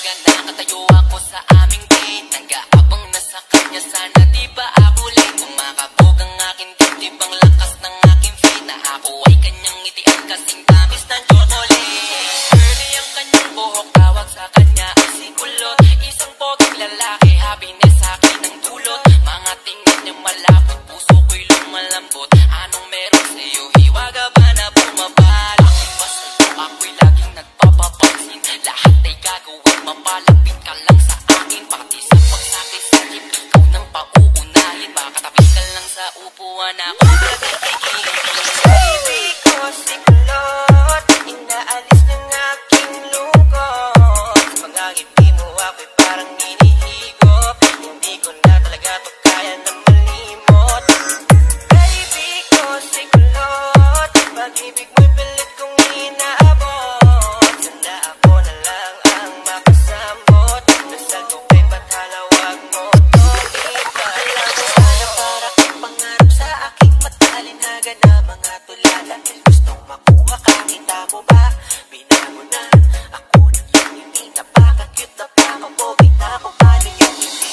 ka, nakatayo ako sa aming date. Nag-aabang na sa kanya, sana di ba ako late. Kumakabog ang aking dibdib, ang lakas ng aking feet. Na ako ay kanyang ngitian kasing tamis ng chocolate. Curly ang kanyang buhok, tawag sa kanya ay si Kulot. Isang poging lalaki, happiness sa akin ang dulot. Mga tingin niya malapot, puso ko'y lumalambot. Anong meron sa'yo, hiwaga ba na bumabal? Aking basal ko, ako'y laging nagpapapansin. Lahat ay gagawin, mapalapit ka lang sa akin. Pati sa pagsakit-sakit, ikaw nang pauunahin. Baka tabi ka lang sa upuan, ako nagkikigil. Baby ko si Kulot, inaalis ng aking lungkot. Sa mga ngiti mo ako'y parang hinihigop. Hindi ko na talaga to kaya na malimot. Baby ko si Kulot, pag-ibig mo'y pilit kong inaabot. Sana ako na lang ang makasambot. Dasal ko kay bathala, wag mo to ipaalam. Sana para kang pangarap sa aking matalinhaga na mga tulala. Gustong makuha ka, kita mo ba? Binago na ako ng iyong ngiti. Napaka-cute na pakapogi na ako paligyan ngiti.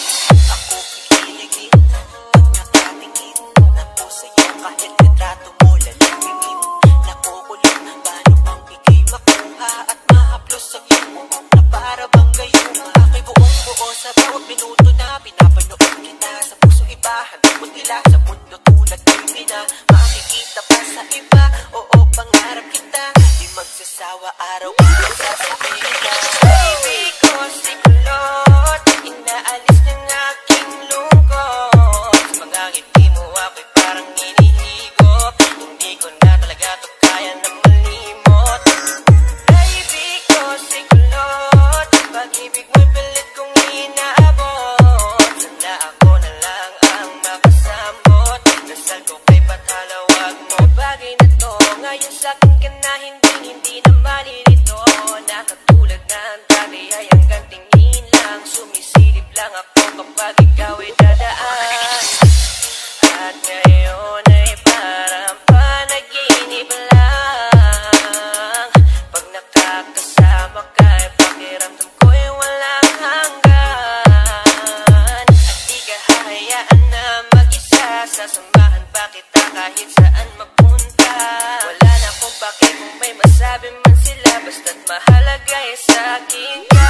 Ako kikiligin pag nakatingin na po sa'yo kahit litrato mo lalangin. Nakukulong, paano bang ikay makuha at mahaplos ang iyong buhok na para bang gayon? Ako'y buong buo sa bawat minuto na pinapanood kita. Sa puso iba, hanap mo nila sa mundo tulad ng ina. Makikita pa sa iba, oo pangarap kita. Di magsasawa araw-araw sasabihin na. Baby ko si Kulot, inaalis ng aking lungkot. Sa mga ngiti mo ako'y parang hinihigop. Hindi ko na talaga to kaya na malimot. Baby ko si Kulot, pag-ibig mo'y pilit kong inaabot. Sana ako na lang ang makasambot. Dasal ko kay bathala, wag mo bagay na to. Ngayon sa'kin ka na hindi na malilito. Na katulad ng dati ay hanggang tingin lang. Sumisilip lang ako kapag ikaw ay dadaan. At ngayon ay parang panaginip lang. Pag nakakasama ka ay pakiramdam ko'y walang hanggan. At di ka hahayaan na mag-isa. Sasamahan pa kita kahit saan magpunta. Wala na akong pake kung may masabi man sila. Basta't mahalaga ay sa'kin ka.